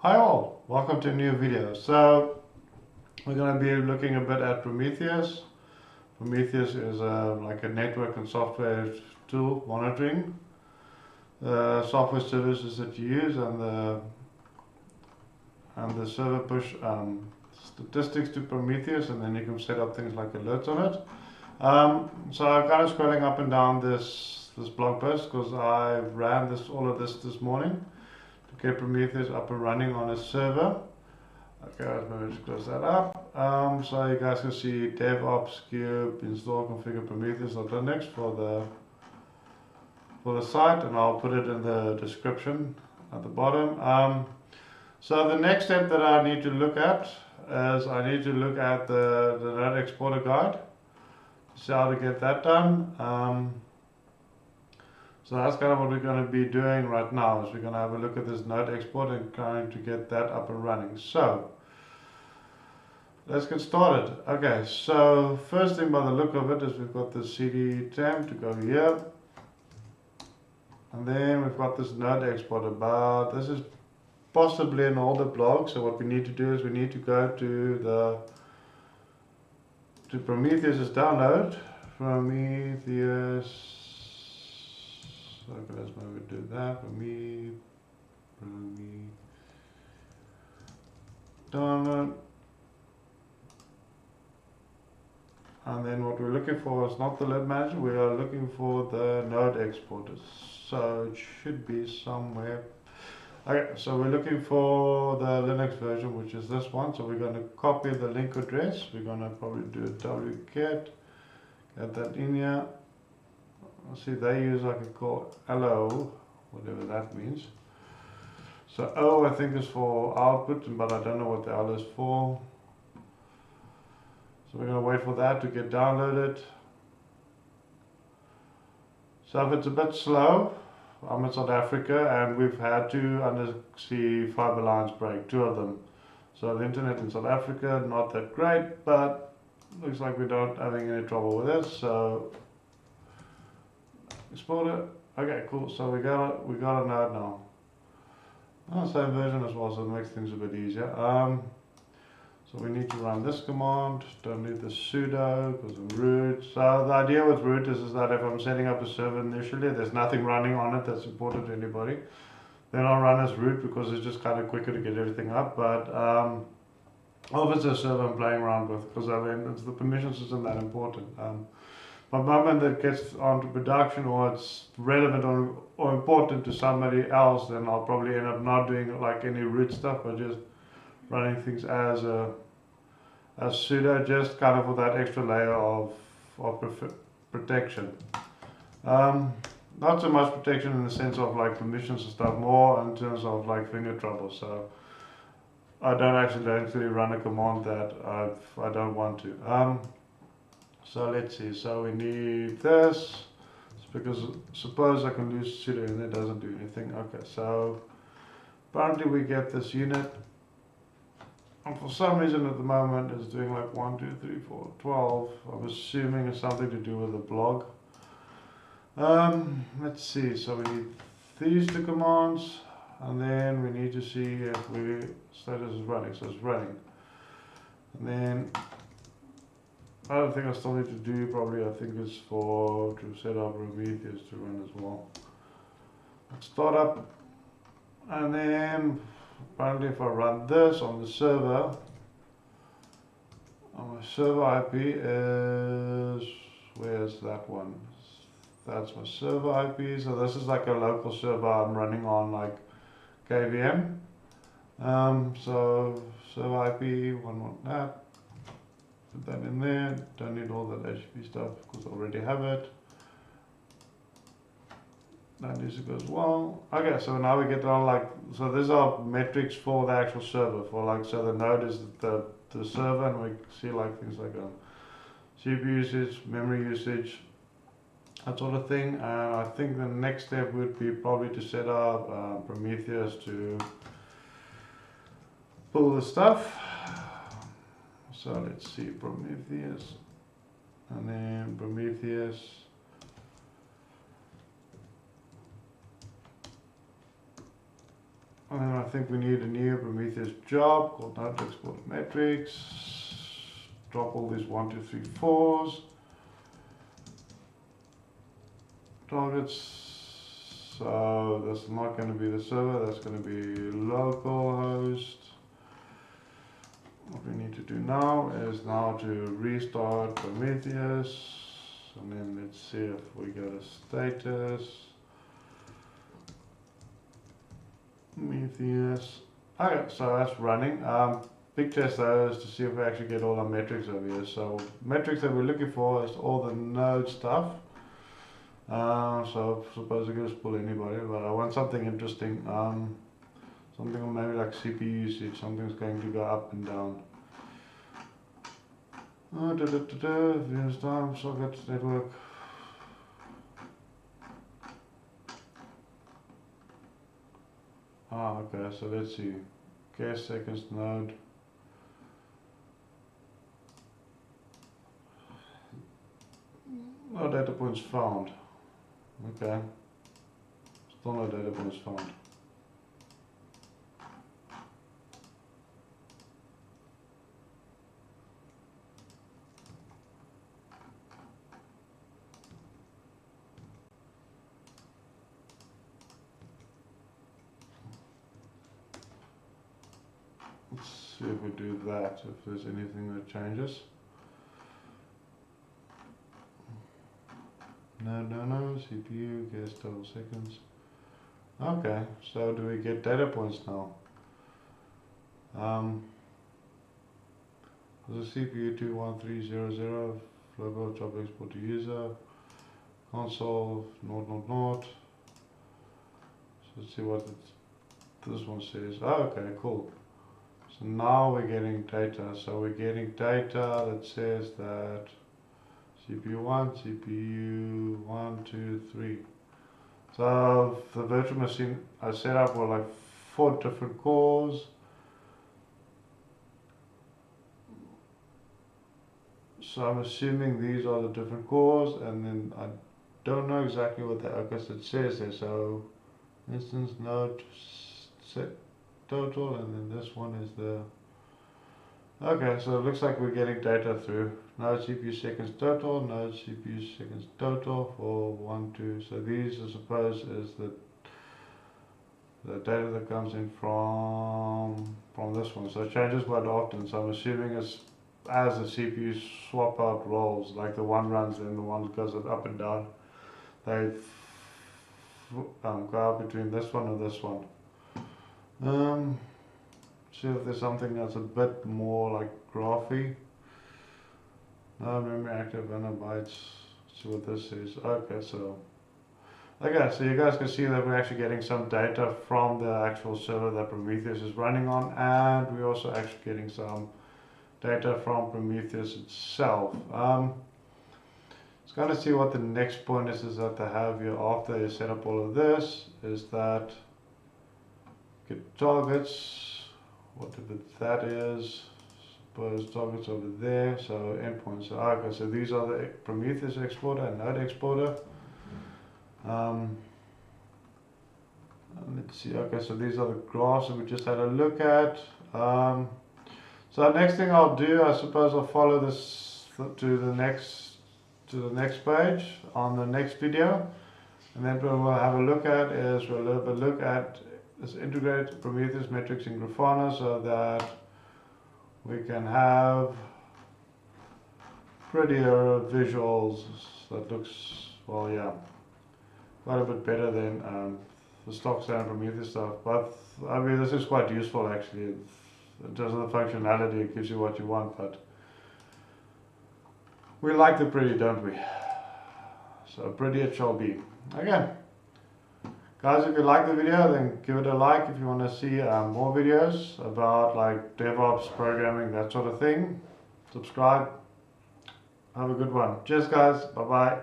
Hi all, welcome to a new video. So we're going to be looking a bit at Prometheus. Prometheus is like a network and software tool monitoring software services that you use, and the server push statistics to Prometheus, and then you can set up things like alerts on it. So I'm kind of scrolling up and down this blog post because I ran all of this morning to get Prometheus up and running on a server. Okay, let's maybe just close that up. So you guys can see DevOps cube install configure Prometheus.linux for the site, and I'll put it in the description at the bottom. So the next step that I need to look at is I need to look at the Node Exporter guide to see how to get that done. So that's kind of what we're going to be doing right now, is we're going to have a look at this Node Export and trying to get that up and running. So let's get started. Okay, so first thing by the look of it is we've got the CD temp to go here, and then we've got this Node Exporter, but this is possibly an older blog. So what we need to do is we need to go to Prometheus's download. Prometheus. Okay, let's maybe do that. Download. And then what we're looking for is not the lib manager, we are looking for the node exporters. So it should be somewhere. Okay, so we're looking for the Linux version, which is this one. So we're going to copy the link address. We're going to probably do a wget, get that in here. See, they use like a call LO, whatever that means. So O I think is for output, but I don't know what the L is for. So we're going to wait for that to get downloaded. So if it's a bit slow, I'm in South Africa and we've had 2 undersea fiber lines break, 2 of them. So the internet in South Africa, not that great, but looks like we're not having any trouble with this. So export it. Okay, cool. So we got a node now. Same version as well, so it makes things a bit easier. So we need to run this command. Don't need the sudo because of root. So the idea with root is that if I'm setting up a server initially, there's nothing running on it that's important to anybody, then I'll run as root because it's just kind of quicker to get everything up. But if it's a server I'm playing around with, because I mean, the permissions isn't that important. But the moment that gets onto production or it's relevant or important to somebody else, then I'll probably end up not doing like any root stuff, but just running things as sudo, just kind of with that extra layer of protection. Not so much protection in the sense of like permissions and stuff, more in terms of like finger trouble. So I don't accidentally run a command that I don't want to. So let's see, so we need this, because suppose I can lose sudo and it doesn't do anything. Okay, so apparently we get this unit, and for some reason at the moment it's doing like 1, 2, 3, 4, 12. I'm assuming it's something to do with the blog. Let's see, so we need these 2 commands, and then we need to see if status is running, so it's running. And then I don't think I still need to do, probably I think it's to set up Prometheus to run as well. Let's start up, and then apparently if I run this on the server, my server IP is, where's that one? That's my server IP, so this is like a local server I'm running on like KVM. So server IP, one want that. Put that in there, don't need all that HTTP stuff because I already have it. That needs to go as well. Okay, so now we get on like, so these are metrics for the actual server, for like, so the node is the server, and we see like things like CPU usage, memory usage, that sort of thing. And I think the next step would be probably to set up Prometheus to pull the stuff. So let's see, Prometheus, and then Prometheus. And then I think we need a new Prometheus job called Node Exporter Metrics. Drop all these 1, 2, 3, 4s. Targets. So this is not going to be the server, that's going to be localhost. What we need to do now is to restart Prometheus, and then let's see if we get a status. Prometheus. Okay, so that's running. Big test though is to see if we actually get all our metrics over here. So metrics that we're looking for is all the node stuff. So I suppose I could just pull anybody, but I want something interesting. Something maybe like CPU usage, something's going to go up and down. Views time, socket, network. Okay, so let's see. Guess seconds node. No data points found. Okay. Still no data points found. Let's see if we do that, if there's anything that changes. No, CPU, guess total seconds. Okay, so do we get data points now? There's a CPU 21300, global job export to user, console, not. So let's see what this one says. Oh, okay, cool. So now we're getting data. So we're getting data that says that CPU 1, CPU 1, 2, 3. So the virtual machine I set up were like 4 different cores. So I'm assuming these are the different cores, and then I don't know exactly what the OCS it says there. So instance node set total, and then this one is the. Okay, so it looks like we're getting data through. Node CPU seconds total, node CPU seconds total for 1, 2. So these, I suppose, is the data that comes in from this one. So it changes quite often. So I'm assuming it's as the CPU swap out roles, like the one runs and the one goes up and down. They go out between this one and this one. See if there's something that's a bit more like graphy. No memory active bytes. See what this is. Okay, so you guys can see that we're actually getting some data from the actual server that Prometheus is running on, and we're also actually getting some data from Prometheus itself. Let's kind of see what the next point is that they have here after you set up all of this, is that get targets. Whatever that is, suppose targets over there, so endpoints. So, okay, so these are the Prometheus exporter and Node exporter. Let's see, okay, so these are the graphs that we just had a look at. So next thing I'll do, I suppose I'll follow this to the next page on the next video, and then what we'll have a look at is we'll have a look at this integrate Prometheus metrics in Grafana so that we can have prettier visuals that looks, well, yeah, quite a bit better than the stock standard Prometheus stuff. But I mean, this is quite useful actually. In terms of the functionality, it gives you what you want, but we like the pretty, don't we? So pretty it shall be. Okay. Guys, if you like the video, then give it a like. If you want to see more videos about like DevOps, programming, that sort of thing, subscribe. Have a good one. Cheers guys. Bye bye.